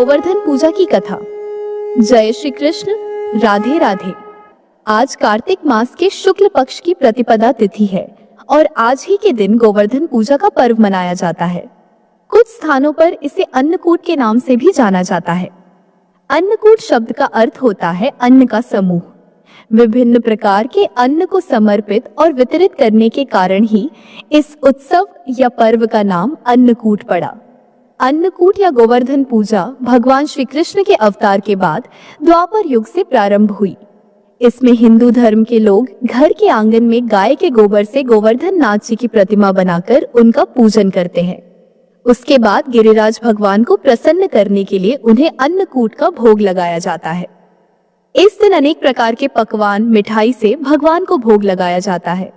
गोवर्धन पूजा की कथा। जय श्री कृष्ण, राधे राधे। आज कार्तिक मास के शुक्ल पक्ष की प्रतिपदा तिथि है और आज ही के दिन गोवर्धन पूजा का पर्व मनाया जाता है। कुछ स्थानों पर इसे अन्नकूट के नाम से भी जाना जाता है। अन्नकूट शब्द का अर्थ होता है अन्न का समूह। विभिन्न प्रकार के अन्न को समर्पित और वितरित करने के कारण ही इस उत्सव या पर्व का नाम अन्नकूट पड़ा। अन्नकूट या गोवर्धन पूजा भगवान श्री कृष्ण के अवतार के बाद द्वापर युग से प्रारंभ हुई। इसमें हिंदू धर्म के लोग घर के आंगन में गाय के गोबर से गोवर्धन नाथ जी की प्रतिमा बनाकर उनका पूजन करते हैं। उसके बाद गिरिराज भगवान को प्रसन्न करने के लिए उन्हें अन्नकूट का भोग लगाया जाता है। इस दिन अनेक प्रकार के पकवान मिठाई से भगवान को भोग लगाया जाता है।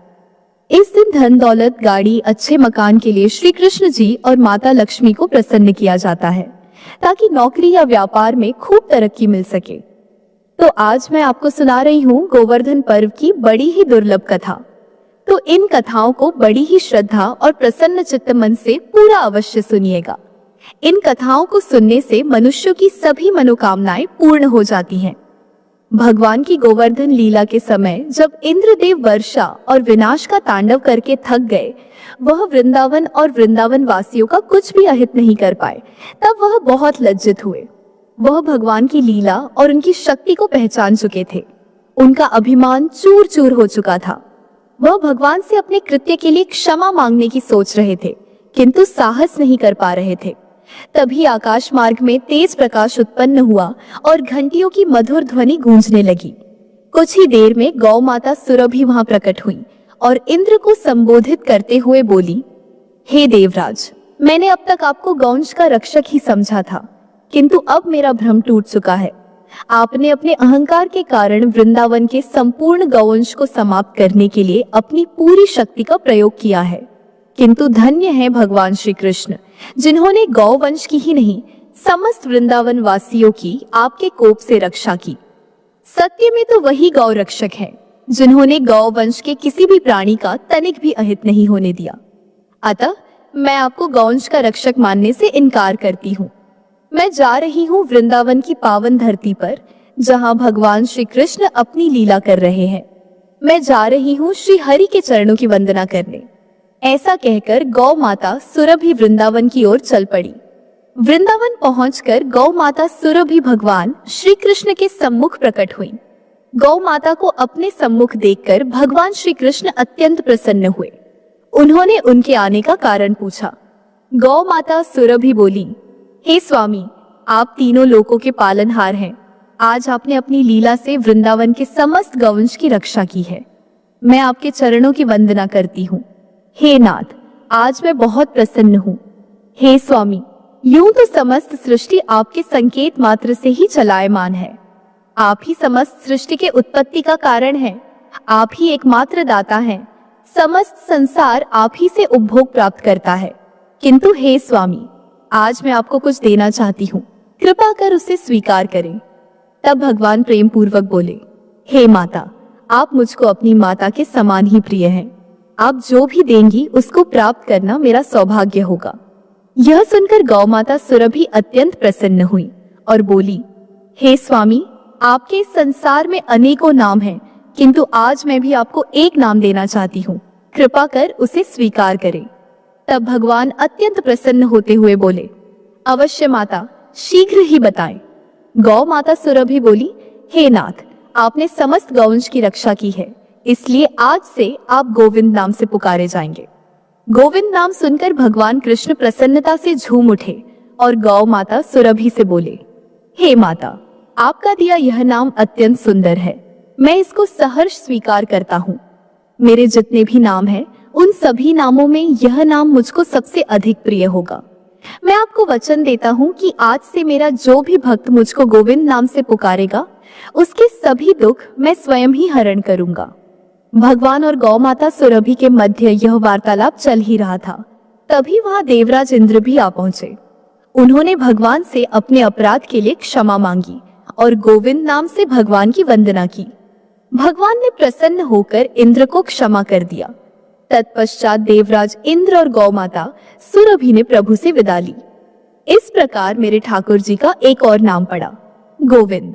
इस दिन धन दौलत गाड़ी अच्छे मकान के लिए श्री कृष्ण जी और माता लक्ष्मी को प्रसन्न किया जाता है ताकि नौकरी या व्यापार में खूब तरक्की मिल सके। तो आज मैं आपको सुना रही हूँ गोवर्धन पर्व की बड़ी ही दुर्लभ कथा। तो इन कथाओं को बड़ी ही श्रद्धा और प्रसन्न चित्त मन से पूरा अवश्य सुनिएगा। इन कथाओं को सुनने से मनुष्यों की सभी मनोकामनाएं पूर्ण हो जाती हैं। भगवान की गोवर्धन लीला के समय जब इंद्रदेव वर्षा और विनाश का तांडव करके थक गए, वह वृंदावन और वृंदावन वासियों का कुछ भी अहित नहीं कर पाए, तब वह बहुत लज्जित हुए। वह भगवान की लीला और उनकी शक्ति को पहचान चुके थे। उनका अभिमान चूर चूर हो चुका था। वह भगवान से अपने कृत्य के लिए क्षमा मांगने की सोच रहे थे, किंतु साहस नहीं कर पा रहे थे। तभी आकाश मार्ग में तेज प्रकाश उत्पन्न हुआ और घंटियों की मधुर ध्वनि गूंजने लगी। कुछ ही देर में गौ माता सुरभि वहां प्रकट हुई और इंद्र को संबोधित करते हुए बोली, हे देवराज, मैंने अब तक आपको गौवंश का रक्षक ही समझा था, किंतु अब मेरा भ्रम टूट चुका है। आपने अपने अहंकार के कारण वृंदावन के संपूर्ण गौवंश को समाप्त करने के लिए अपनी पूरी शक्ति का प्रयोग किया है, किंतु धन्य है भगवान श्री कृष्ण जिन्होंने गौवंश की ही नहीं समस्त वृंदावन वासियों की आपके कोप से रक्षा की। सत्य में तो वही गौ रक्षक है जिन्होंने गौवंश के किसी भी प्राणी का तनिक भी अहित नहीं होने दिया। अतः मैं आपको गौवंश का रक्षक मानने से इनकार करती हूँ। मैं जा रही हूँ वृंदावन की पावन धरती पर, जहाँ भगवान श्री कृष्ण अपनी लीला कर रहे हैं। मैं जा रही हूँ श्री हरि के चरणों की वंदना करने। ऐसा कहकर गौ माता सुरभि वृंदावन की ओर चल पड़ी। वृंदावन पहुंचकर गौ माता सुरभि भगवान श्री कृष्ण के सम्मुख प्रकट हुई। गौ माता को अपने सम्मुख देखकर भगवान श्री कृष्ण अत्यंत प्रसन्न हुए। उन्होंने उनके आने का कारण पूछा। गौ माता सुरभि बोली, हे स्वामी, आप तीनों लोकों के पालनहार हैं। आज आपने अपनी लीला से वृंदावन के समस्त गौवंश की रक्षा की है। मैं आपके चरणों की वंदना करती हूँ। हे नाथ, आज मैं बहुत प्रसन्न हूँ। हे स्वामी, यूं तो समस्त सृष्टि आपके संकेत मात्र से ही चलायमान है। आप ही समस्त सृष्टि के उत्पत्ति का कारण हैं। आप ही एकमात्र दाता हैं। समस्त संसार आप ही से उपभोग प्राप्त करता है। किंतु हे स्वामी, आज मैं आपको कुछ देना चाहती हूँ, कृपा कर उसे स्वीकार करें। तब भगवान प्रेम पूर्वक बोले, हे माता, आप मुझको अपनी माता के समान ही प्रिय हैं। आप जो भी देंगी उसको प्राप्त करना मेरा सौभाग्य होगा। यह सुनकर गौ माता सुरभि अत्यंत प्रसन्न हुई और बोली, हे स्वामी, आपके इस संसार में अनेकों नाम हैं, किंतु आज मैं भी आपको एक नाम देना चाहती हूँ, कृपा कर उसे स्वीकार करें। तब भगवान अत्यंत प्रसन्न होते हुए बोले, अवश्य माता, शीघ्र ही बताएं। गौ माता सुरभि बोली, हे नाथ, आपने समस्त गौवंश की रक्षा की है, इसलिए आज से आप गोविंद नाम से पुकारे जाएंगे। गोविंद नाम सुनकर भगवान कृष्ण प्रसन्नता से झूम उठे और गौ माता सुरभि से बोले, हे माता, आपका दिया यह नाम अत्यंत सुंदर है। मैं इसको सहर्ष स्वीकार करता हूँ। मेरे जितने भी नाम हैं, उन सभी नामों में यह नाम मुझको सबसे अधिक प्रिय होगा। मैं आपको वचन देता हूँ कि आज से मेरा जो भी भक्त मुझको गोविंद नाम से पुकारेगा, उसके सभी दुख मैं स्वयं ही हरण करूंगा। भगवान और गौ माता सुरभि के मध्य यह वार्तालाप चल ही रहा था। तभी वहां देवराज इंद्र भी आ पहुंचे। उन्होंने भगवान से अपने अपराध के लिए क्षमा मांगी और गोविंद नाम से भगवान की वंदना की। भगवान ने प्रसन्न होकर इंद्र को क्षमा कर दिया। तत्पश्चात देवराज इंद्र और गौ माता सुरभि ने प्रभु से विदा ली। इस प्रकार मेरे ठाकुर जी का एक और नाम पड़ा, गोविंद।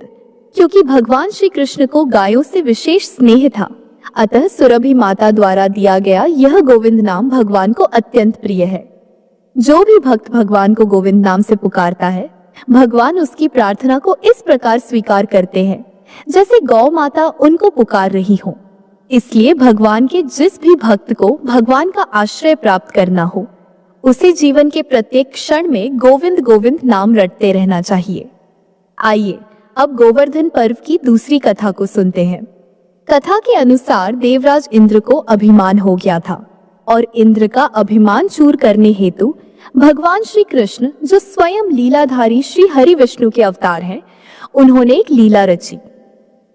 क्योंकि भगवान श्री कृष्ण को गायों से विशेष स्नेह था, अतः सुरभि माता द्वारा दिया गया यह गोविंद नाम भगवान को अत्यंत प्रिय है। जो भी भक्त भगवान को गोविंद नाम से पुकारता है, भगवान उसकी प्रार्थना को इस प्रकार स्वीकार करते हैं जैसे गौ माता उनको पुकार रही हो। इसलिए भगवान के जिस भी भक्त को भगवान का आश्रय प्राप्त करना हो, उसे जीवन के प्रत्येक क्षण में गोविंद गोविंद नाम रटते रहना चाहिए। आइए अब गोवर्धन पर्व की दूसरी कथा को सुनते हैं। कथा के अनुसार देवराज इंद्र को अभिमान हो गया था और इंद्र का अभिमान चूर करने हेतु भगवान श्री कृष्ण, जो स्वयं लीलाधारी श्री हरि विष्णु के अवतार हैं, उन्होंने एक लीला रची।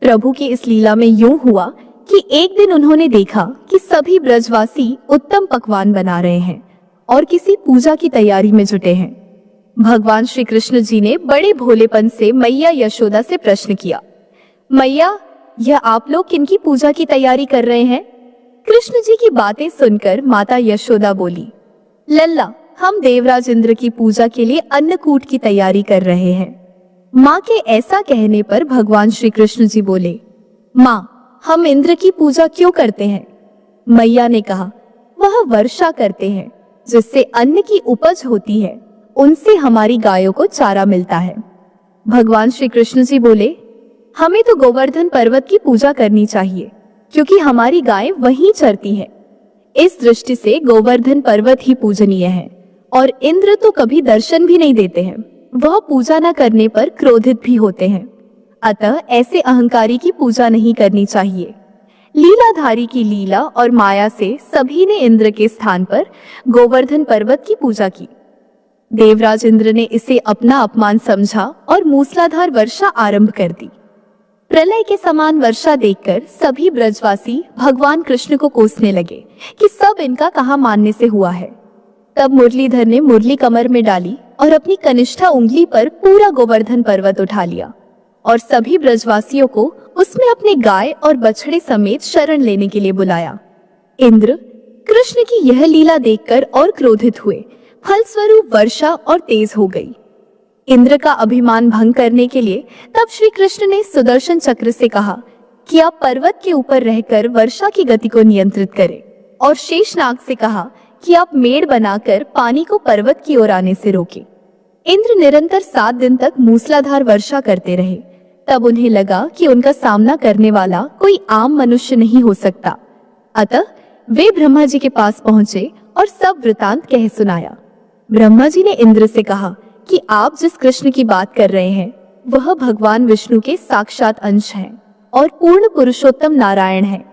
प्रभु की इस लीला में यूं हुआ कि एक दिन उन्होंने देखा कि सभी ब्रजवासी उत्तम पकवान बना रहे हैं और किसी पूजा की तैयारी में जुटे हैं। भगवान श्री कृष्ण जी ने बड़े भोलेपन से मैया यशोदा से प्रश्न किया, मैया, यह आप लोग किनकी पूजा की तैयारी कर रहे हैं? कृष्ण जी की बातें सुनकर माता यशोदा बोली, लल्ला, हम देवराज इंद्र की पूजा के लिए अन्नकूट की तैयारी कर रहे हैं। माँ के ऐसा कहने पर भगवान श्री कृष्ण जी बोले, माँ, हम इंद्र की पूजा क्यों करते हैं? मैया ने कहा, वह वर्षा करते हैं जिससे अन्न की उपज होती है, उनसे हमारी गायों को चारा मिलता है। भगवान श्री कृष्ण जी बोले, हमें तो गोवर्धन पर्वत की पूजा करनी चाहिए क्योंकि हमारी गाय वहीं चरती है। इस दृष्टि से गोवर्धन पर्वत ही पूजनीय है और इंद्र तो कभी दर्शन भी नहीं देते हैं, वह पूजा न करने पर क्रोधित भी होते हैं। अतः ऐसे अहंकारी की पूजा नहीं करनी चाहिए। लीलाधारी की लीला और माया से सभी ने इंद्र के स्थान पर गोवर्धन पर्वत की पूजा की। देवराज इंद्र ने इसे अपना अपमान समझा और मूसलाधार वर्षा आरंभ कर दी। प्रलय के समान वर्षा देखकर सभी ब्रजवासी भगवान कृष्ण को कोसने लगे कि सब इनका कहाँ मानने से हुआ है। तब मुरलीधर ने मुरली कमर में डाली और अपनी कनिष्ठा उंगली पर पूरा गोवर्धन पर्वत उठा लिया और सभी ब्रजवासियों को उसमें अपने गाय और बछड़े समेत शरण लेने के लिए बुलाया। इंद्र कृष्ण की यह लीला देखकर और क्रोधित हुए, फलस्वरूप वर्षा और तेज हो गई। इंद्र का अभिमान भंग करने के लिए तब श्री कृष्ण ने सुदर्शन चक्र से कहा कि आप पर्वत के ऊपर रहकर वर्षा की गति को नियंत्रित करें, और शेषनाग से कहा कि आप मेड़ बनाकर पानी को पर्वत की ओर आने से रोकें। इंद्र निरंतर 7 दिन तक मूसलाधार वर्षा करते रहे। तब उन्हें लगा कि उनका सामना करने वाला कोई आम मनुष्य नहीं हो सकता। अतः वे ब्रह्मा जी के पास पहुंचे और सब वृतांत कह सुनाया। ब्रह्मा जी ने इंद्र से कहा कि आप जिस कृष्ण की बात कर रहे हैं, वह भगवान विष्णु के साक्षात अंश हैं और पूर्ण पुरुषोत्तम नारायण हैं।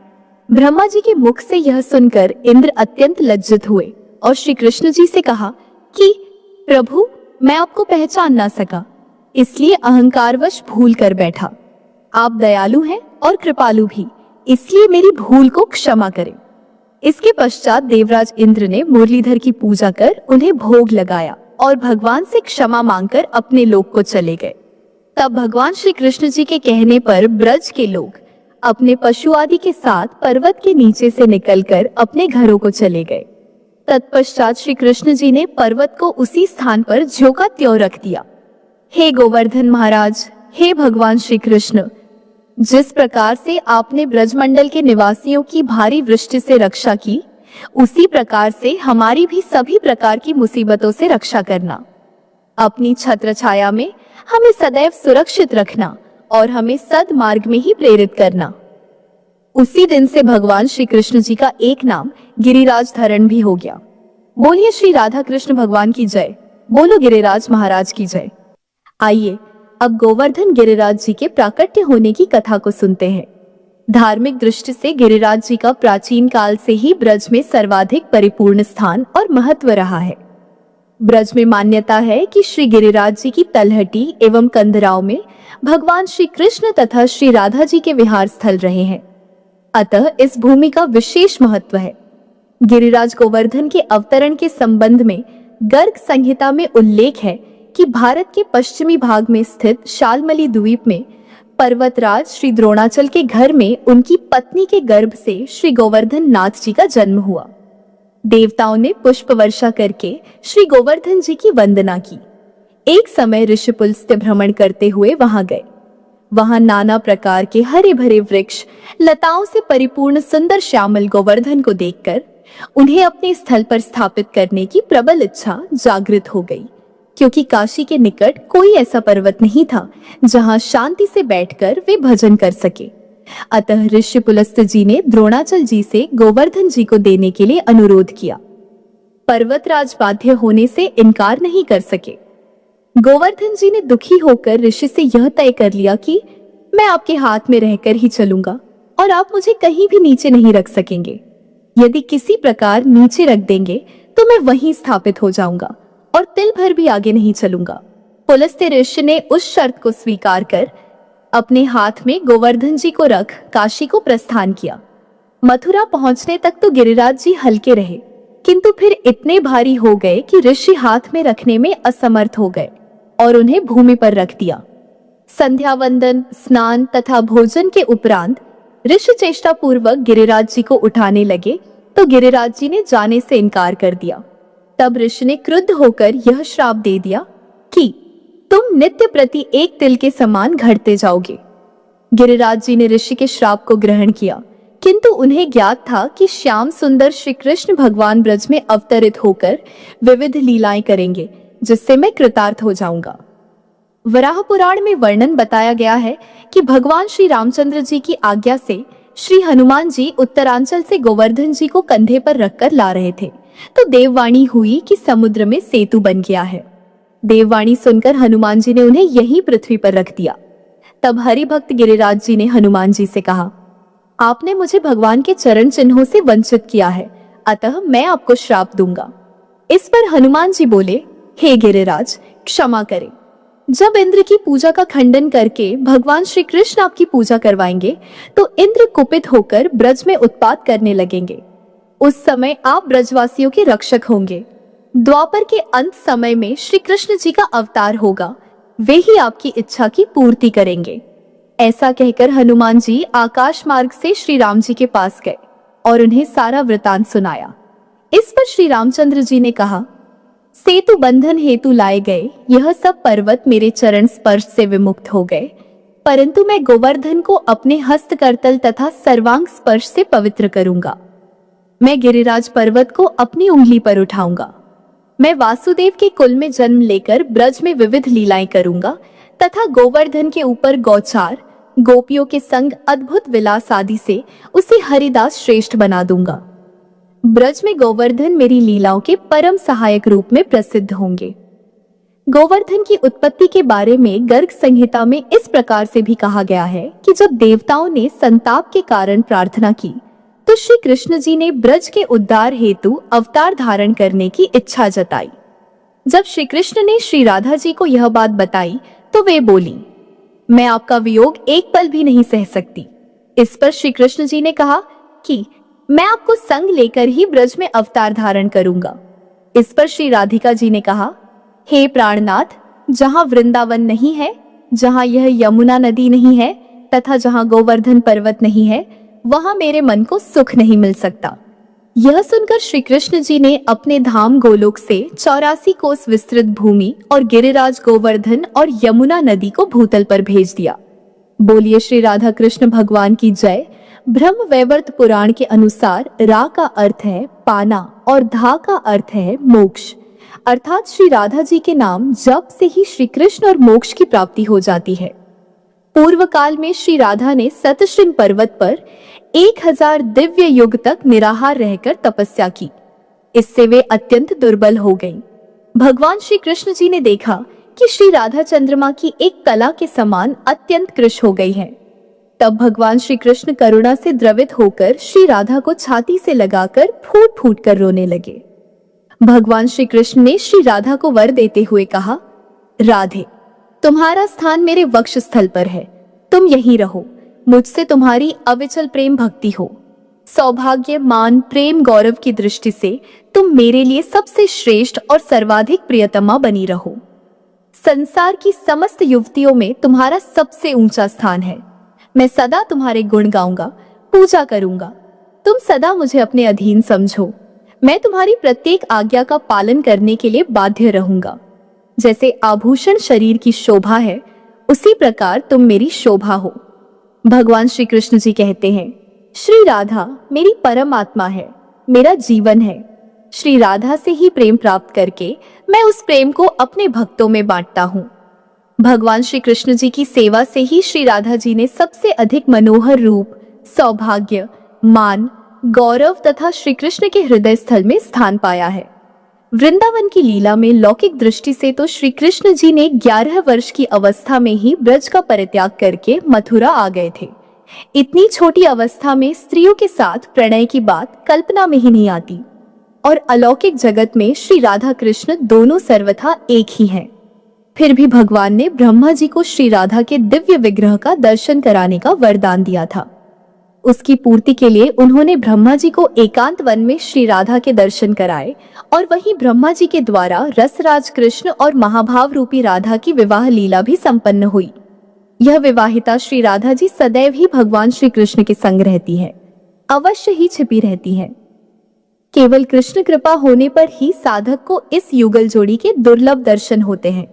ब्रह्मा जी के मुख से यह सुनकर इंद्र अत्यंत लज्जित हुए और श्री कृष्ण जी से कहा कि प्रभु, मैं आपको पहचान ना सका, इसलिए अहंकारवश भूल कर बैठा। आप दयालु हैं और कृपालु भी, इसलिए मेरी भूल को क्षमा करें। इसके पश्चात देवराज इंद्र ने मुरलीधर की पूजा कर उन्हें भोग लगाया और भगवान से क्षमा मांगकर अपने लोक को चले गए। तब भगवान श्री कृष्ण जी के कहने पर ब्रज के लोग अपने पशु आदि के साथ पर्वत के नीचे से निकलकर अपने घरों को चले गए। तत्पश्चात श्री कृष्ण जी ने पर्वत को उसी स्थान पर ज्यों का त्यों रख दिया। हे गोवर्धन महाराज, हे भगवान श्री कृष्ण, जिस प्रकार से आपने ब्रजमंडल के निवासियों की भारी वृष्टि से रक्षा की, उसी प्रकार से हमारी भी सभी प्रकार की मुसीबतों से रक्षा करना। अपनी छत्र छाया में हमें सदैव सुरक्षित रखना और हमें सद्मार्ग में ही प्रेरित करना। उसी दिन से भगवान श्री कृष्ण जी का एक नाम गिरिराज धरण भी हो गया। बोलिए श्री राधा कृष्ण भगवान की जय, बोलो गिरिराज महाराज की जय। आइए अब गोवर्धन गिरिराज जी के प्राकट्य होने की कथा को सुनते हैं। धार्मिक दृष्टि से गिरिराज जी का प्राचीन काल से ही ब्रज में सर्वाधिक परिपूर्ण स्थान और महत्व रहा है। ब्रज में मान्यता है कि श्री गिरिराज जी की तलहटी एवं कंदराओं में भगवान श्री कृष्ण तथा श्री राधा जी के विहार स्थल रहे हैं। अतः इस भूमि का विशेष महत्व है। गिरिराज गोवर्धन के अवतरण के संबंध में गर्ग संहिता में उल्लेख है कि भारत के पश्चिमी भाग में स्थित शालमली द्वीप में पर्वतराज श्री द्रोणाचल के घर में उनकी पत्नी के गर्भ से श्री गोवर्धन नाथ जी का जन्म हुआ। देवताओं ने पुष्प वर्षा करके श्री गोवर्धन जी की वंदना की। एक समय ऋषि पुलस्त्य भ्रमण करते हुए वहां गए। वहां नाना प्रकार के हरे भरे वृक्ष, लताओं से परिपूर्ण सुंदर श्यामल गोवर्धन को देखकर उन्हें अपने स्थल पर स्थापित करने की प्रबल इच्छा जागृत हो गई, क्योंकि काशी के निकट कोई ऐसा पर्वत नहीं था जहां शांति से बैठकर वे भजन कर सके। अतः ऋषि पुलस्त्य जी ने द्रोणाचल जी से गोवर्धन जी को देने के लिए अनुरोध किया। पर्वतराज बाध्य होने से इनकार नहीं कर सके। गोवर्धन जी ने दुखी होकर ऋषि से यह तय कर लिया कि मैं आपके हाथ में रहकर ही चलूंगा और आप मुझे कहीं भी नीचे नहीं रख सकेंगे। यदि किसी प्रकार नीचे रख देंगे तो मैं वहीं स्थापित हो जाऊंगा और तिल भर भी आगे नहीं चलूंगा। पुलस्त्य ऋषि ने उस शर्त को स्वीकार कर अपने हाथ में गोवर्धन जी को रख काशी को प्रस्थान किया। मथुरा पहुंचने तक तो गिरिराज जी हल्के रहे, किंतु फिर इतने भारी हो गए कि ऋषि हाथ में रखने में असमर्थ हो गए और उन्हें भूमि पर रख दिया। संध्या वंदन, स्नान तथा भोजन के उपरांत ऋषि चेष्टा पूर्वक गिरिराज जी को उठाने लगे तो गिरिराज जी ने जाने से इनकार कर दिया। तब ऋषि ने क्रुद्ध होकर यह श्राप दे दिया कि तुम नित्य प्रति एक तिल के समान घटते जाओगे। गिरिराज जी ने ऋषि के श्राप को ग्रहण किया, किंतु उन्हें ज्ञात था कि श्याम सुंदर श्री कृष्ण भगवान ब्रज में अवतरित होकर विविध लीलाएं करेंगे, जिससे मैं कृतार्थ हो जाऊंगा। वराह पुराण में वर्णन बताया गया है कि भगवान श्री रामचंद्र जी की आज्ञा से श्री हनुमान जी उत्तरांचल से गोवर्धन जी को कंधे पर रखकर ला रहे थे, तो देववाणी हुई कि समुद्र में सेतु बन गया है। देववाणी सुनकर हनुमान जी ने उन्हें यहीं पृथ्वी पर रख दिया। तब हरिभक्त गिरिराज जी ने हनुमान जी से कहा, आपने मुझे भगवान के चरण चिन्हों से वंचित किया है, अतः मैं आपको श्राप दूंगा। इस पर हनुमान जी बोले, हे गिरिराज, क्षमा करें। जब इंद्र की पूजा का खंडन करके भगवान श्री कृष्ण आपकी पूजा करवाएंगे तो इंद्र कुपित होकर ब्रज में उत्पात करने लगेंगे। उस समय आप ब्रजवासियों के रक्षक होंगे। द्वापर के अंत समय में श्री कृष्ण जी का अवतार होगा, वे ही आपकी इच्छा की पूर्ति करेंगे। ऐसा कहकर हनुमान जी आकाश मार्ग से श्री राम जी के पास गए और उन्हें सारा वृतांत सुनाया। इस पर श्री रामचंद्र जी ने कहा, सेतु बंधन हेतु लाए गए यह सब पर्वत मेरे चरण स्पर्श से विमुक्त हो गए, परंतु मैं गोवर्धन को अपने हस्त करतल तथा सर्वांग स्पर्श से पवित्र करूंगा। मैं गिरिराज पर्वत को अपनी उंगली पर उठाऊंगा। मैं वासुदेव के कुल में जन्म लेकर ब्रज में विविध लीलाएं करूंगा तथा गोवर्धन के ऊपर गौचार, गोपियों के संग अद्भुत विलास आदि से उसे हरिदास श्रेष्ठ बना दूंगा। ब्रज में गोवर्धन मेरी लीलाओं के परम सहायक रूप में प्रसिद्ध होंगे। गोवर्धन की उत्पत्ति के बारे में गर्ग संहिता में इस प्रकार से भी कहा गया है कि जब देवताओं ने संताप के कारण प्रार्थना की तो श्री कृष्ण जी ने ब्रज के उद्धार हेतु अवतार धारण करने की इच्छा जताई। जब श्री कृष्ण ने श्री राधा जी को यह बात बताई तो वे बोली, मैं आपका वियोग एक पल भी नहीं सह सकती। इस पर श्री कृष्ण जी ने कहा कि मैं आपको संग लेकर ही ब्रज में अवतार धारण करूंगा। इस पर श्री राधिका जी ने कहा, हे प्राणनाथ, जहां वृंदावन नहीं है, जहां यह यमुना नदी नहीं है तथा जहां गोवर्धन पर्वत नहीं है, वहां मेरे मन को सुख नहीं मिल सकता। यह सुनकर श्री कृष्ण जी ने अपने धाम गोलोक से 84 कोस विस्तृत भूमि और गिरिराज गोवर्धन और यमुना नदी को भूतल पर भेज दिया। बोलिए श्री राधा कृष्ण भगवान की जय। ब्रह्म वैवर्त पुराण के अनुसार रा का अर्थ है पाना और धा का अर्थ है मोक्ष, अर्थात श्री राधा जी के नाम जप से ही श्री कृष्ण और मोक्ष की प्राप्ति हो जाती है। पूर्व काल में श्री राधा ने सतशृंग पर्वत पर 1000 दिव्य युग तक निराहार रहकर तपस्या की। इससे वे अत्यंत दुर्बल हो गईं। भगवान श्री कृष्ण जी ने देखा कि श्री राधा चंद्रमा की एक कला के समान अत्यंत कृश हो गई है। तब भगवान श्री कृष्ण करुणा से द्रवित होकर श्री राधा को छाती से लगाकर फूट फूट कर रोने लगे। भगवान श्री कृष्ण ने श्री राधा को वर देते हुए कहा, राधे, तुम्हारा स्थान मेरे वक्ष स्थल पर है, तुम यहीं रहो। मुझसे तुम्हारी अविचल प्रेम भक्ति हो। सौभाग्य, मान, प्रेम, गौरव की दृष्टि से तुम मेरे लिए सबसे श्रेष्ठ और सर्वाधिक प्रियतमा बनी रहो। संसार की समस्त युवतियों में तुम्हारा सबसे ऊंचा स्थान है। मैं सदा तुम्हारे गुण गाऊंगा, पूजा करूंगा। तुम सदा मुझे अपने अधीन समझो। मैं तुम्हारी प्रत्येक आज्ञा का पालन करने के लिए बाध्य रहूंगा। जैसे आभूषण शरीर की शोभा है, उसी प्रकार तुम मेरी शोभा हो। भगवान श्री कृष्ण जी कहते हैं, श्री राधा मेरी परम आत्मा है, मेरा जीवन है। श्री राधा से ही प्रेम प्राप्त करके मैं उस प्रेम को अपने भक्तों में बांटता हूँ। भगवान श्री कृष्ण जी की सेवा से ही श्री राधा जी ने सबसे अधिक मनोहर रूप, सौभाग्य, मान, गौरव तथा श्री कृष्ण के हृदय स्थल में स्थान पाया है। वृंदावन की लीला में लौकिक दृष्टि से तो श्री कृष्ण जी ने 11 वर्ष की अवस्था में ही ब्रज का परित्याग करके मथुरा आ गए थे। इतनी छोटी अवस्था में स्त्रियों के साथ प्रणय की बात कल्पना में ही नहीं आती। और अलौकिक जगत में श्री राधा कृष्ण दोनों सर्वथा एक ही हैं। फिर भी भगवान ने ब्रह्मा जी को श्री राधा के दिव्य विग्रह का दर्शन कराने का वरदान दिया था। उसकी पूर्ति के लिए उन्होंने ब्रह्मा जी को एकांत वन में श्री राधा के दर्शन कराए और वहीं ब्रह्मा जी के द्वारा रसराज कृष्ण और महाभाव रूपी राधा की विवाह लीला भी संपन्न हुई। यह विवाहिता श्री राधा जी सदैव ही भगवान श्री कृष्ण के संग रहती है, अवश्य ही छिपी रहती है। केवल कृष्ण कृपा होने पर ही साधक को इस युगल जोड़ी के दुर्लभ दर्शन होते हैं।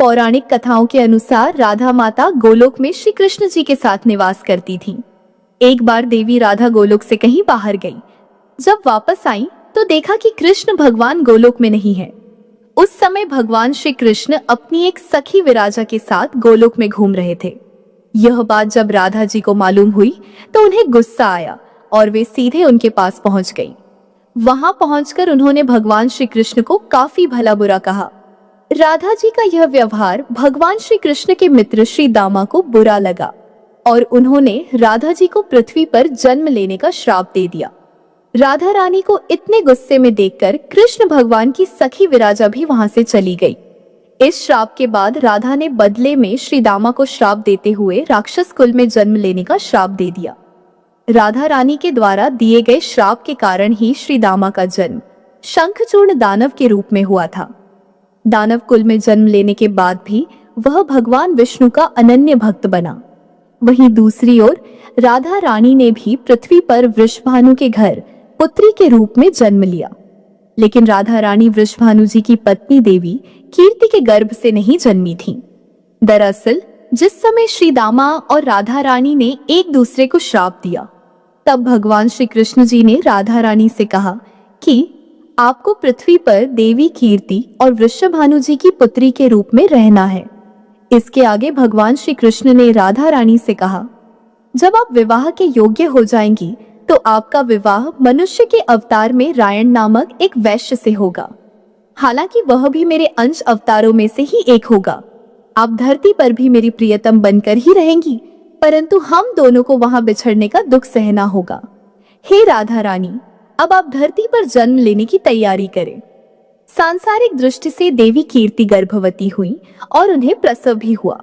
पौराणिक कथाओं के अनुसार राधा माता गोलोक में श्री कृष्ण जी के साथ निवास करती थीं। एक बार देवी राधा गोलोक से कहीं बाहर गई। जब वापस आई तो देखा कि कृष्ण भगवान गोलोक में नहीं है। उस समय भगवान श्री कृष्ण अपनी एक सखी विराजा के साथ गोलोक में घूम रहे थे। यह बात जब राधा जी को मालूम हुई तो उन्हें गुस्सा आया और वे सीधे उनके पास पहुंच गई। वहां पहुंचकर उन्होंने भगवान श्री कृष्ण को काफी भला बुरा कहा। राधा जी का यह व्यवहार भगवान श्री कृष्ण के मित्र श्री दामा को बुरा लगा और उन्होंने राधा जी को पृथ्वी पर जन्म लेने का श्राप दे दिया। राधा रानी को इतने गुस्से में देखकर कृष्ण भगवान की सखी विराजा भी वहां से चली गई। इस श्राप के बाद राधा ने बदले में श्री दामा को श्राप देते हुए राक्षस कुल में जन्म लेने का श्राप दे दिया। राधा रानी के द्वारा दिए गए श्राप के कारण ही श्री दामा का जन्म शंखचूर्ण दानव के रूप में हुआ था। दानव कुल में जन्म लेने के बाद भी वह भगवान विष्णु का अनन्य भक्त बना। वहीं दूसरी ओर राधा रानी ने भी पृथ्वी पर वृषभानु के घर पुत्री के रूप में जन्म लिया। लेकिन राधा रानी वृषभानु जी की पत्नी देवी कीर्ति के गर्भ से नहीं जन्मी थी। दरअसल जिस समय श्री दामा और राधा रानी ने एक दूसरे को श्राप दिया, तब भगवान श्री कृष्ण जी ने राधा रानी से कहा कि आपको पृथ्वी पर देवी कीर्ति और वृषभानु जी की पुत्री के रूप में रहना है। इसके आगे भगवान श्री कृष्ण ने राधा रानी से कहा, जब आप विवाह के योग्य हो जाएंगी तो आपका विवाह मनुष्य के अवतार में रायण नामक एक वैश्य से होगा। हालांकि वह भी मेरे अंश अवतारों में से ही एक होगा। आप धरती पर भी मेरी प्रियतम बनकर ही रहेंगी, परंतु हम दोनों को वहां बिछड़ने का दुख सहना होगा। हे राधा रानी, अब आप धरती पर जन्म लेने की तैयारी करें। सांसारिक दृष्टि से देवी कीर्ति गर्भवती हुई और उन्हें प्रसव भी हुआ।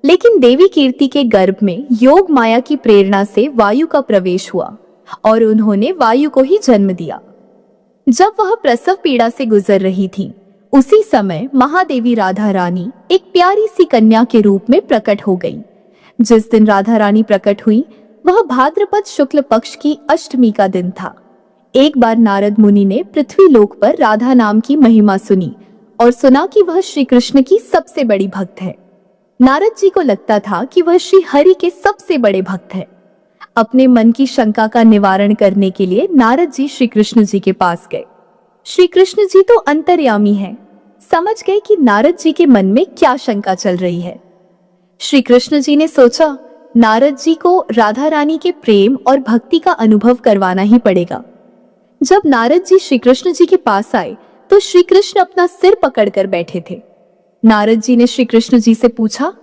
लेकिन देवी कीर्ति के गर्भ में योग माया की प्रेरणा से वायु का प्रवेश हुआ और उन्होंने वायु को ही जन्म दिया। जब वह प्रसव पीड़ा से गुजर रही थी, उसी समय महादेवी राधा रानी एक प्यारी सी कन्या के रूप में प्रकट हो गई। जिस दिन राधा रानी प्रकट हुई वह भाद्रपद शुक्ल पक्ष की अष्टमी का दिन था। एक बार नारद मुनि ने पृथ्वी लोक पर राधा नाम की महिमा सुनी और सुना कि वह श्री कृष्ण की सबसे बड़ी भक्त है। नारद जी को लगता था कि वह श्री हरि के सबसे बड़े भक्त है। अपने मन की शंका का निवारण करने के लिए नारद जी श्री कृष्ण जी के पास गए। श्री कृष्ण जी तो अंतर्यामी हैं, समझ गए कि नारद जी के मन में क्या शंका चल रही है। श्री कृष्ण जी ने सोचा, नारद जी को राधा रानी के प्रेम और भक्ति का अनुभव करवाना ही पड़ेगा। जब नारद जी श्री कृष्ण जी के पास आए तो श्री कृष्ण अपना सिर पकड़कर बैठे थे। नारद जी ने श्री कृष्ण जी से पूछा,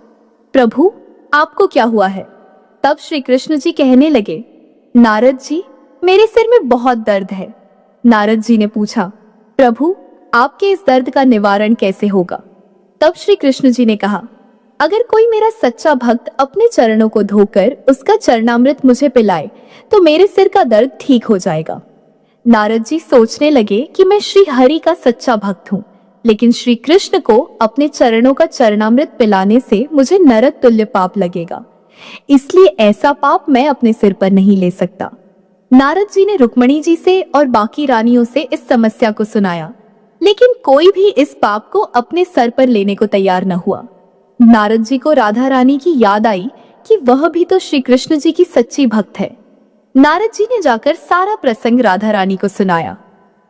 प्रभु आपको क्या हुआ है? तब श्री कृष्ण जी कहने लगे, नारद जी मेरे सिर में बहुत दर्द है। नारद जी ने पूछा, प्रभु आपके इस दर्द का निवारण कैसे होगा? तब श्री कृष्ण जी ने कहा, अगर कोई मेरा सच्चा भक्त अपने चरणों को धोकर उसका चरणामृत मुझे पिलाए तो मेरे सिर का दर्द ठीक हो जाएगा। नारद जी सोचने लगे कि मैं श्री हरि का सच्चा भक्त हूँ, लेकिन श्री कृष्ण को अपने चरणों का चरणामृत पिलाने से मुझे नरक तुल्य पाप लगेगा, इसलिए ऐसा पाप मैं अपने सिर पर नहीं ले सकता। नारद जी ने रुक्मणी जी से और बाकी रानियों से इस समस्या को सुनाया। लेकिन कोई भी इस पाप को अपने सर पर लेने को तैयार न हुआ। नारद जी को राधा रानी की याद आई कि वह भी तो श्री कृष्ण जी की सच्ची भक्त है। नारद जी ने जाकर सारा प्रसंग राधा रानी को सुनाया।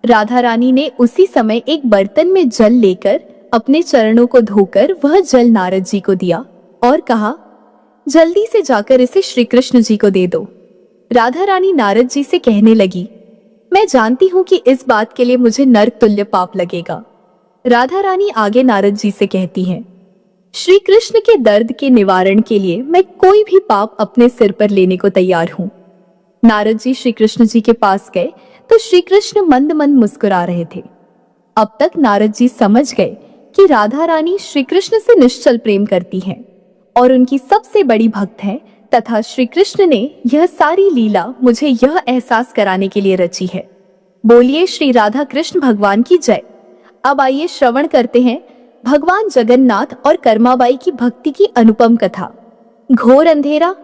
राधा रानी ने उसी समय एक बर्तन में जल लेकर अपने चरणों को धोकर वह जल नारद जी को दिया और कहा, जल्दी से जाकर इसे श्री कृष्ण जी को दे दो। राधा रानी नारद जी से कहने लगी, मैं जानती हूँ कि इस बात के लिए मुझे नरक तुल्य पाप लगेगा। राधा रानी आगे नारद जी से कहती हैं, श्री कृष्ण के दर्द के निवारण के लिए मैं कोई भी पाप अपने सिर पर लेने को तैयार हूँ। नारद जी श्री कृष्ण जी के पास गए तो श्री कृष्ण मंद मंद मुस्कुरा रहे थे। अब तक नारद जी समझ गए कि राधा रानी श्री कृष्ण से निश्चल प्रेम करती हैं और उनकी सबसे बड़ी भक्त हैं तथा श्री कृष्ण ने यह सारी लीला मुझे यह एहसास कराने के लिए रची है। बोलिए श्री राधा कृष्ण भगवान की जय। अब आइए श्रवण करते हैं भगवान जगन्नाथ और कर्माबाई की भक्ति की अनुपम कथा। घोर अंधेरा।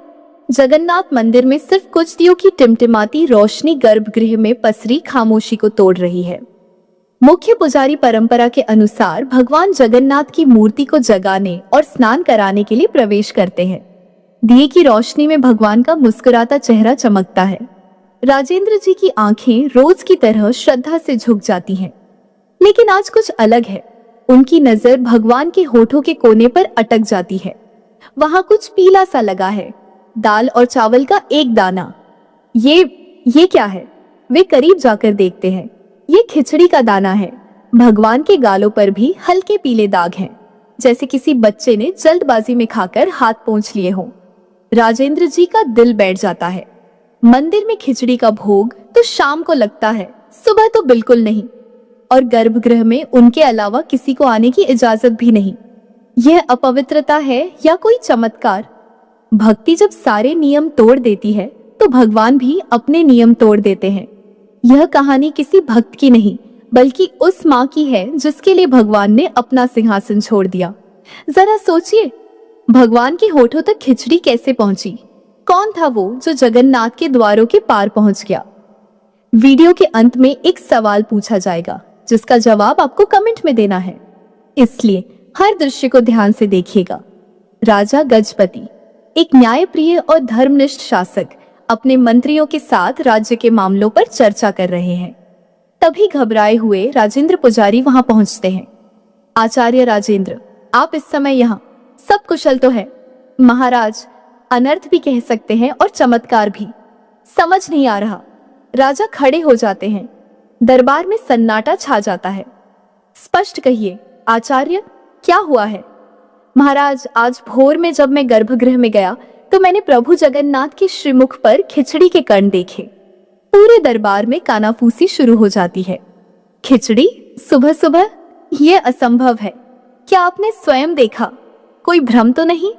जगन्नाथ मंदिर में सिर्फ कुछ दियों की टिमटिमाती रोशनी गर्भगृह में पसरी खामोशी को तोड़ रही है। मुख्य पुजारी परंपरा के अनुसार भगवान जगन्नाथ की मूर्ति को जगाने और स्नान कराने के लिए प्रवेश करते हैं। दिए की रोशनी में भगवान का मुस्कुराता चेहरा चमकता है। राजेंद्र जी की आंखें रोज की तरह श्रद्धा से झुक जाती हैं, लेकिन आज कुछ अलग है। उनकी नजर भगवान के होठों के कोने पर अटक जाती है। वहां कुछ पीला सा लगा है, दाल और चावल का एक दाना। ये क्या है? वे करीब जाकर देखते हैं। ये खिचड़ी का दाना है। भगवान के गालों पर भी हल्के पीले दाग हैं, जैसे किसी बच्चे ने जल्दबाजी में खाकर हाथ पोंछ लिए हों। राजेंद्र जी का दिल बैठ जाता है। मंदिर में खिचड़ी का भोग तो शाम को लगता है, सुबह तो बिल्कुल नहीं। और गर्भगृह में उनके अलावा किसी को आने की इजाजत भी नहीं। यह अपवित्रता है या कोई चमत्कार? भक्ति जब सारे नियम तोड़ देती है तो भगवान भी अपने नियम तोड़ देते हैं। यह कहानी किसी भक्त की नहीं, बल्कि उस माँ की है जिसके लिए भगवान ने अपना सिंहासन छोड़ दिया। जरा सोचिए, भगवान के होठों तक खिचड़ी कैसे पहुंची? कौन था वो जो जगन्नाथ के द्वारों के पार पहुंच गया? वीडियो के अंत में एक सवाल पूछा जाएगा जिसका जवाब आपको कमेंट में देना है, इसलिए हर दृश्य को ध्यान से देखिएगा। राजा गजपति, एक न्यायप्रिय और धर्मनिष्ठ शासक, अपने मंत्रियों के साथ राज्य के मामलों पर चर्चा कर रहे हैं। तभी घबराए हुए राजेंद्र पुजारी वहां पहुंचते हैं। आचार्य राजेंद्र, आप इस समय यहाँ? सब कुशल तो है महाराज? अनर्थ भी कह सकते हैं और चमत्कार भी। समझ नहीं आ रहा। राजा खड़े हो जाते हैं। दरबार में सन्नाटा छा जाता है। स्पष्ट कहिए आचार्य, क्या हुआ है? महाराज, आज भोर में जब मैं गर्भगृह में गया तो मैंने प्रभु जगन्नाथ के श्रीमुख पर खिचड़ी के कण देखे। पूरे दरबार में कानाफूसी शुरू हो जाती है। खिचड़ी सुबह सुबह? यह असंभव है। क्या आपने स्वयं देखा? कोई भ्रम तो नहीं?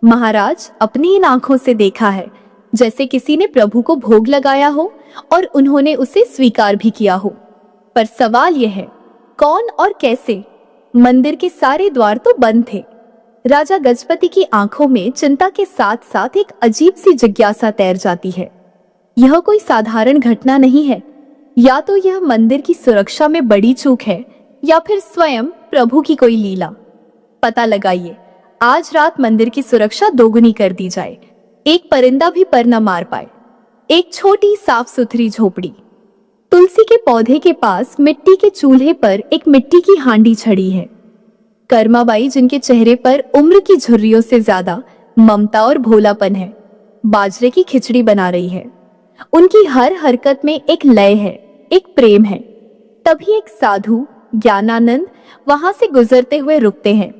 महाराज, अपनी इन आंखों से देखा है, जैसे किसी ने प्रभु को भोग लगाया हो और उन्होंने उसे स्वीकार भी किया हो। पर सवाल यह है, कौन और कैसे? मंदिर के सारे द्वार तो बंद थे। राजा गजपति की आंखों में चिंता के साथ साथ एक अजीब सी जिज्ञासा तैर जाती है। यह कोई साधारण घटना नहीं है। या तो यह मंदिर की सुरक्षा में बड़ी चूक है या फिर स्वयं प्रभु की कोई लीला। पता लगाइए। आज रात मंदिर की सुरक्षा दोगुनी कर दी जाए। एक परिंदा भी पर न मार पाए। एक छोटी साफ सुथरी झोपड़ी। तुलसी के पौधे के पास मिट्टी के चूल्हे पर एक मिट्टी की हांडी छड़ी है। कर्माबाई, जिनके चेहरे पर उम्र की झुर्रियों से ज्यादा ममता और भोलापन है, बाजरे की खिचड़ी बना रही है। उनकी हर हरकत में एक लय है, एक प्रेम है। तभी एक साधु ज्ञानानंद वहां से गुजरते हुए रुकते हैं।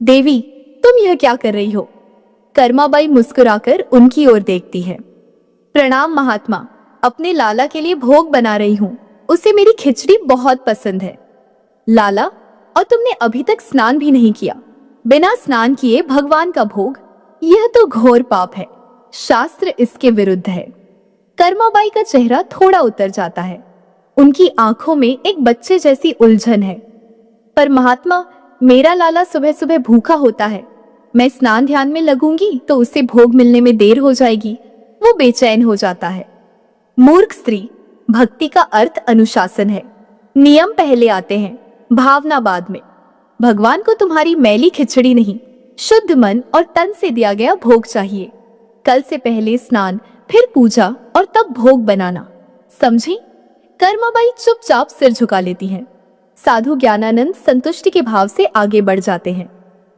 देवी, तुम यह क्या कर रही हो? कर्माबाई मुस्कुराकर उनकी ओर देखती है। प्रणाम महात्मा, अपने लाला के लिए भोग बना रही हूँ। उसे मेरी खिचड़ी बहुत पसंद है। लाला, और तुमने अभी तक स्नान भी नहीं किया? बिना स्नान किए भगवान का भोग? यह तो घोर पाप है। शास्त्र इसके विरुद्ध है। कर्माबाई का चेहरा थोड़ा उतर जाता है। उनकी आंखों में एक बच्चे जैसी उलझन है। पर महात्मा, मेरा लाला सुबह सुबह भूखा होता है। मैं स्नान ध्यान में लगूंगी तो उसे भोग मिलने में देर हो जाएगी। वो बेचैन हो जाता है। मूर्ख स्त्री, भक्ति का अर्थ अनुशासन है। नियम पहले आते हैं, भावना बाद में। भगवान को तुम्हारी मैली खिचड़ी नहीं, शुद्ध मन और तन से दिया गया भोग चाहिए। कल से पहले स्नान, फिर पूजा और तब भोग बनाना, समझी? कर्माबाई चुपचाप सिर झुका लेती हैं। साधु ज्ञानानंद संतुष्टि के भाव से आगे बढ़ जाते हैं।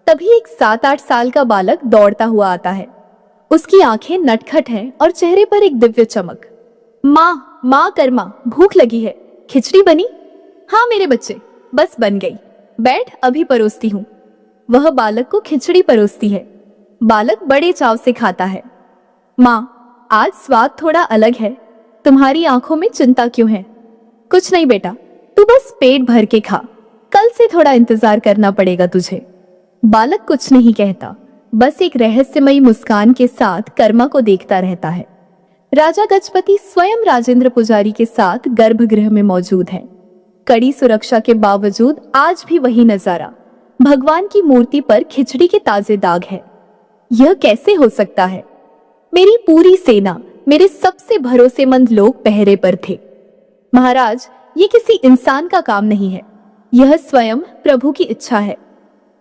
तभी एक 7-8 साल का बालक दौड़ता हुआ आता है। उसकी आंखें नटखट हैं और चेहरे पर एक दिव्य चमक। माँ, माँ कर्मा, भूख लगी है, खिचड़ी बनी? हाँ मेरे बच्चे, बस बन गई, बैठ अभी परोसती हूँ। वह बालक को खिचड़ी परोसती है। बालक बड़े चाव से खाता है। माँ, आज स्वाद थोड़ा अलग है, तुम्हारी आंखों में चिंता क्यों है? कुछ नहीं बेटा, तू बस पेट भर के खा, कल से थोड़ा इंतजार करना पड़ेगा तुझे। बालक कुछ नहीं कहता, बस एक रहस्यमयी मुस्कान के साथ कर्मा को देखता रहता है। राजा गजपति स्वयं राजेंद्र पुजारी के साथ गर्भगृह में मौजूद हैं। कड़ी सुरक्षा के बावजूद आज भी वही नजारा, भगवान की मूर्ति पर खिचड़ी के ताजे दाग है। यह कैसे हो सकता है? मेरी पूरी सेना, मेरे सबसे भरोसेमंद लोग पहरे पर थे। महाराज, ये किसी इंसान का काम नहीं है, यह स्वयं प्रभु की इच्छा है।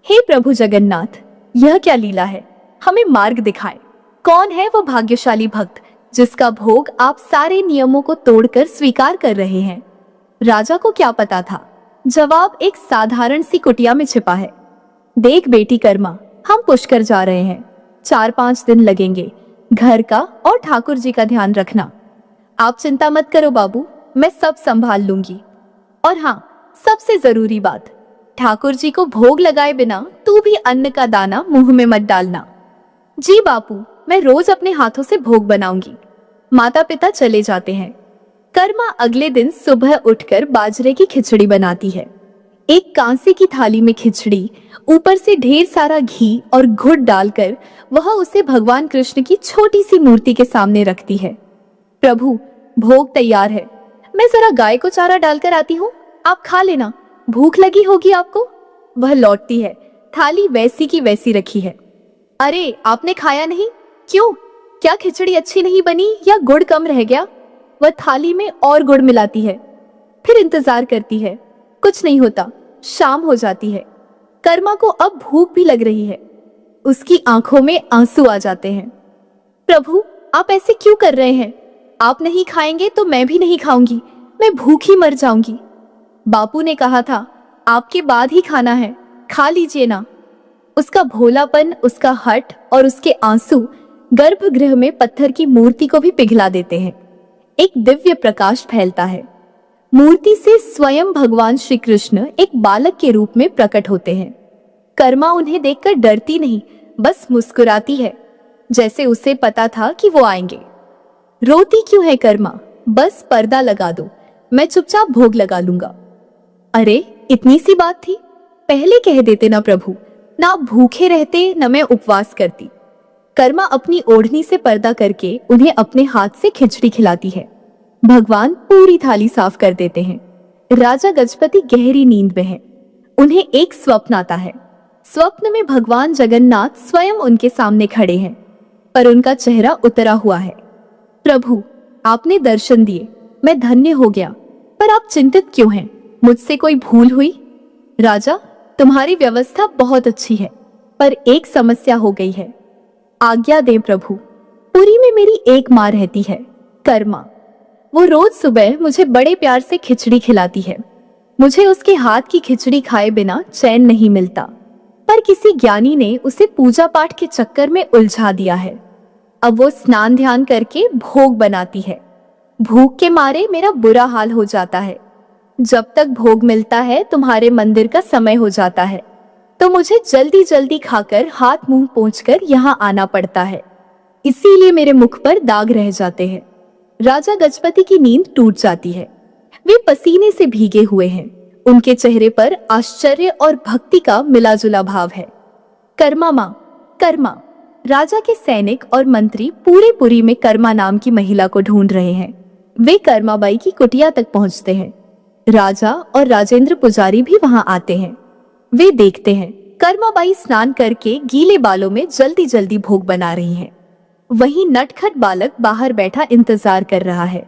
हे प्रभु जगन्नाथ, यह क्या लीला है? हमें मार्ग दिखाए। कौन है वो भाग्यशाली भक्त जिसका भोग आप सारे नियमों को तोड़कर स्वीकार कर रहे हैं? राजा को क्या पता था, जवाब एक साधारण सी कुटिया में छिपा है। देख बेटी कर्मा, हम पुष्कर जा रहे हैं, 4-5 दिन लगेंगे। घर का और ठाकुर जी का ध्यान रखना। आप चिंता मत करो बाबू, मैं सब संभाल लूंगी। और हाँ, सबसे जरूरी बात, ठाकुर जी को भोग लगाए बिना तू भी अन्न का दाना मुंह में मत डालना। जी बापू, मैं रोज अपने हाथों से भोग बनाऊंगी। माता पिता चले जाते हैं। कर्मा अगले दिन सुबह उठकर बाजरे की खिचड़ी बनाती है। एक कांसे की थाली में खिचड़ी, ऊपर से ढेर सारा घी और घुट डालकर वह उसे भगवान कृष्ण की छोटी सी मूर्ति के सामने रखती है। प्रभु, भोग तैयार है, मैं जरा गाय को चारा डालकर आती हूँ, आप खा लेना, भूख लगी होगी आपको। वह लौटती है, थाली वैसी की वैसी रखी है। अरे, आपने खाया नहीं? क्यों? क्या खिचड़ी अच्छी नहीं बनी या गुड़ कम रह गया? वह थाली में और गुड़ मिलाती है, फिर इंतजार करती है। कुछ नहीं होता। शाम हो जाती है। कर्मा को अब भूख भी लग रही है। उसकी आंखों में आंसू आ जाते हैं। प्रभु, आप ऐसे क्यों कर रहे हैं? आप नहीं खाएंगे तो मैं भी नहीं खाऊंगी, मैं भूखी मर जाऊंगी। बापू ने कहा था आपके बाद ही खाना है, खा लीजिए ना। उसका भोलापन, उसका हठ और उसके आंसू गर्भगृह में पत्थर की मूर्ति को भी पिघला देते हैं। एक दिव्य प्रकाश फैलता है। मूर्ति से स्वयं भगवान श्री कृष्ण एक बालक के रूप में प्रकट होते हैं। कर्मा उन्हें देखकर डरती नहीं, बस मुस्कुराती है, जैसे उसे पता था कि वो आएंगे। रोती क्यों है कर्मा? बस पर्दा लगा दो, मैं चुपचाप भोग लगा लूंगा। अरे, इतनी सी बात थी, पहले कह देते ना प्रभु, ना भूखे रहते न मैं उपवास करती। कर्मा अपनी ओढ़नी से पर्दा करके उन्हें अपने हाथ से खिचड़ी खिलाती है। भगवान पूरी थाली साफ कर देते हैं। राजा गजपति गहरी नींद में हैं। उन्हें एक स्वप्न आता है। स्वप्न में भगवान जगन्नाथ स्वयं उनके सामने खड़े हैं, पर उनका चेहरा उतरा हुआ है। प्रभु, आपने दर्शन दिए, मैं धन्य हो गया, पर आप चिंतित क्यों हैं? मुझसे कोई भूल हुई? राजा, तुम्हारी व्यवस्था बहुत अच्छी है, पर एक समस्या हो गई है। आज्ञा दें प्रभु। पुरी में मेरी एक माँ रहती है, कर्मा। वो रोज सुबह मुझे बड़े प्यार से खिचड़ी खिलाती है। मुझे उसके हाथ की खिचड़ी खाए बिना चैन नहीं मिलता, पर किसी ज्ञानी ने उसे पूजा पाठ के चक्कर में उलझा दिया है। अब वो स्नान ध्यान करके भोग बनाती है। भूख के मारे मेरा बुरा हाल हो जाता है। जब तक भोग मिलता है तुम्हारे मंदिर का समय हो जाता है, तो मुझे जल्दी जल्दी खाकर हाथ मुंह पोंछकर यहाँ आना पड़ता है। इसीलिए मेरे मुख पर दाग रह जाते हैं। राजा गजपति की नींद टूट जाती है। वे पसीने से भीगे हुए हैं। उनके चेहरे पर आश्चर्य और भक्ति का मिलाजुला भाव है। कर्मा माँ, कर्मा। राजा के सैनिक और मंत्री पूरे पुरी में कर्मा नाम की महिला को ढूंढ रहे हैं। वे कर्माबाई की कुटिया तक पहुंचते हैं। राजा और राजेंद्र पुजारी भी वहां आते हैं। वे देखते हैं कर्माबाई स्नान करके गीले बालों में जल्दी जल्दी भोग बना रही हैं। वहीं नटखट बालक बाहर बैठा इंतजार कर रहा है।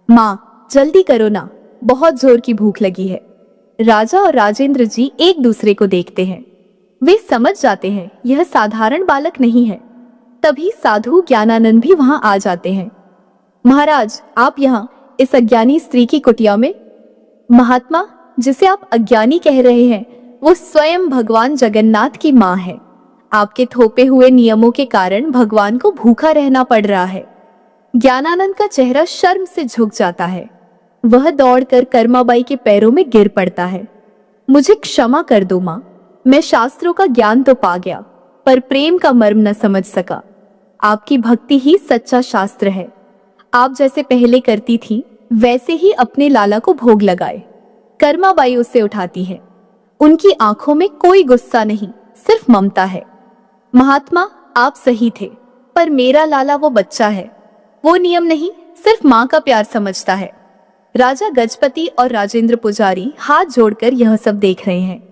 माँ, जल्दी करो ना, बहुत जोर की भूख लगी है। राजा और राजेंद्र जी एक दूसरे को देखते हैं। वे समझ जाते हैं यह साधारण बालक नहीं है। तभी साधु ज्ञानानंद भी वहां आ जाते हैं। महाराज, आप यहाँ इस अज्ञानी स्त्री की कुटिया में? महात्मा, जिसे आप अज्ञानी कह रहे हैं वो स्वयं भगवान जगन्नाथ की माँ है। आपके थोपे हुए नियमों के कारण भगवान को भूखा रहना पड़ रहा है। ज्ञानानंद का चेहरा शर्म से झुक जाता है। वह दौड़कर कर्माबाई के पैरों में गिर पड़ता है। मुझे क्षमा कर दो माँ, मैं शास्त्रों का ज्ञान तो पा गया पर प्रेम का मर्म न समझ सका। आपकी भक्ति ही सच्चा शास्त्र है। आप जैसे पहले करती थी वैसे ही अपने लाला को भोग लगाए। कर्माबाई उसे उठाती है। उनकी आंखों में कोई गुस्सा नहीं, सिर्फ ममता है। महात्मा, आप सही थे, पर मेरा लाला वो बच्चा है। वो नियम नहीं, सिर्फ माँ का प्यार समझता है। राजा गजपति और राजेंद्र पुजारी हाथ जोड़कर यह सब देख रहे हैं।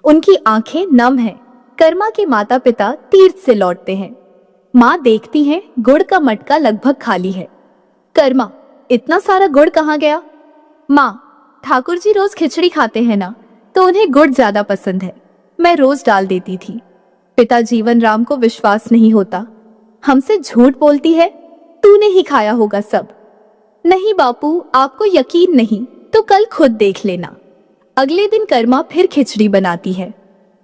उनकी आंखें नम हैं। कर्मा के माता पिता तीर्थ से लौटते हैं। माँ देखती हैं गुड़ का मटका लगभग खाली है। कर्मा, इतना सारा गुड़ कहाँ गया? माँ, ठाकुर जी रोज खिचड़ी खाते हैं ना, तो उन्हें गुड़ ज्यादा पसंद है, मैं रोज डाल देती थी। पिता जीवन राम को विश्वास नहीं होता, हमसे झूठ बोलती है, तूने ही खाया होगा सब। नहीं बापू, आपको यकीन नहीं तो कल खुद देख लेना। अगले दिन कर्मा फिर खिचड़ी बनाती है।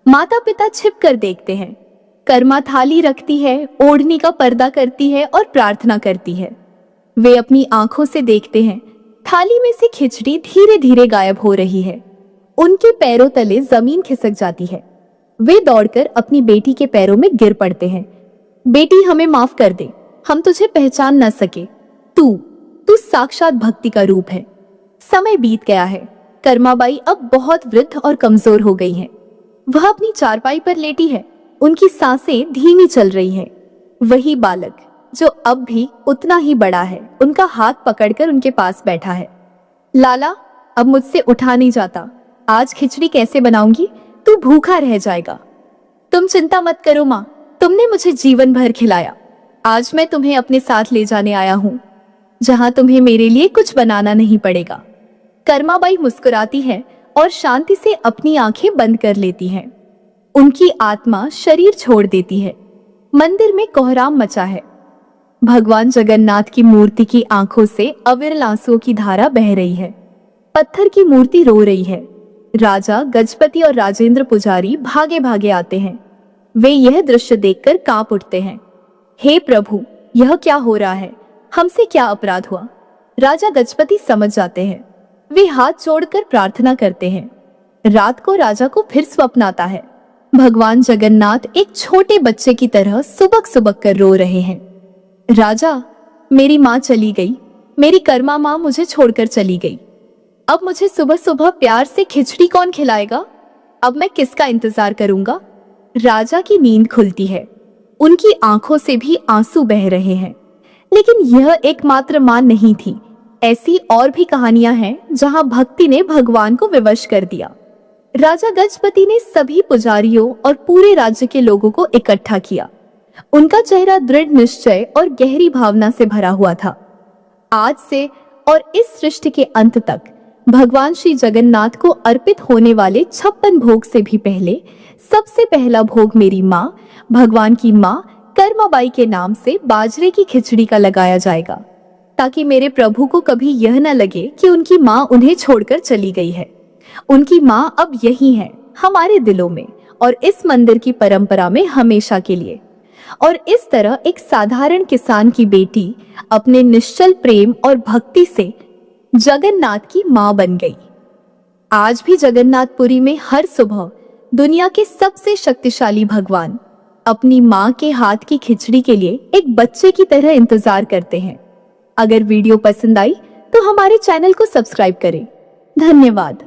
माता पिता छिप कर देखते हैं। कर्मा थाली रखती है, ओढ़नी का पर्दा करती है और प्रार्थना करती है। वे अपनी आंखों से देखते हैं थाली में से खिचड़ी धीरे धीरे गायब हो रही है। उनके पैरों तले जमीन खिसक जाती है। वे दौड़कर अपनी बेटी के पैरों में गिर पड़ते हैं। बेटी, हमें माफ कर दे, हम तुझे पहचान न सके। तू साक्षात भक्ति का रूप है। समय बीत गया है। कर्माबाई अब बहुत वृद्ध और कमजोर हो गई है। वह अपनी चारपाई पर लेटी है। उनकी सांसें धीमी चल रही हैं। वही बालक जो अब भी उतना ही बड़ा है, उनका हाथ पकड़कर उनके पास बैठा है। लाला, अब मुझसे उठा नहीं जाता। आज खिचड़ी कैसे बनाऊंगी? तू भूखा रह जाएगा। तुम चिंता मत करो माँ, तुमने मुझे जीवन भर खिलाया। आज मैं तुम्हें अपने साथ ले जाने आया हूँ, जहाँ तुम्हें मेरे लिए कुछ बनाना नहीं पड़ेगा। कर्माबाई मुस्कुराती है और शांति से अपनी आंखें बंद कर लेती हैं। उनकी आत्मा शरीर छोड़ देती है। मंदिर में कोहराम मचा है। भगवान जगन्नाथ की मूर्ति की आंखों से अविरल आंसुओं की धारा बह रही है। पत्थर की मूर्ति रो रही है। राजा गजपति और राजेंद्र पुजारी भागे भागे आते हैं। वे यह दृश्य देखकर कांप उठते हैं। हे प्रभु, यह क्या हो रहा है? हमसे क्या अपराध हुआ? राजा गजपति समझ जाते हैं। वे हाथ जोड़कर प्रार्थना करते हैं। रात को राजा को फिर स्वप्न आता है। भगवान जगन्नाथ एक छोटे बच्चे की तरह सुबक सुबक कर रो रहे हैं। राजा, मेरी माँ चली गई, मेरी कर्मा माँ मुझे छोड़कर चली गई। अब मुझे सुबह सुबह प्यार से खिचड़ी कौन खिलाएगा? अब मैं किसका इंतजार करूंगा? राजा की नींद खुलती है। उनकी आंखों से भी आंसू बह रहे हैं। लेकिन यह एकमात्र माँ नहीं थी। ऐसी और भी कहानियां हैं जहां भक्ति ने भगवान को विवश कर दिया। राजा गजपति ने सभी पुजारियों और पूरे राज्य के लोगों को इकट्ठा किया। उनका चेहरा दृढ़ निश्चय और गहरी भावना से भरा हुआ था। आज से और इस सृष्टि के अंत तक भगवान श्री जगन्नाथ को अर्पित होने वाले 56 भोग से भी पहले सबसे पहला भोग मेरी माँ, भगवान की माँ कर्माबाई के नाम से बाजरे की खिचड़ी का लगाया जाएगा, ताकि मेरे प्रभु को कभी यह न लगे कि उनकी माँ उन्हें छोड़कर चली गई है। उनकी माँ अब यही है, हमारे दिलों में और इस मंदिर की परंपरा में हमेशा के लिए। और इस तरह एक साधारण किसान की बेटी अपने निश्चल प्रेम और भक्ति से जगन्नाथ की माँ बन गई। आज भी जगन्नाथपुरी में हर सुबह दुनिया के सबसे शक्तिशाली भगवान अपनी माँ के हाथ की खिचड़ी के लिए एक बच्चे की तरह इंतजार करते हैं। अगर वीडियो पसंद आई तो हमारे चैनल को सब्सक्राइब करें। धन्यवाद।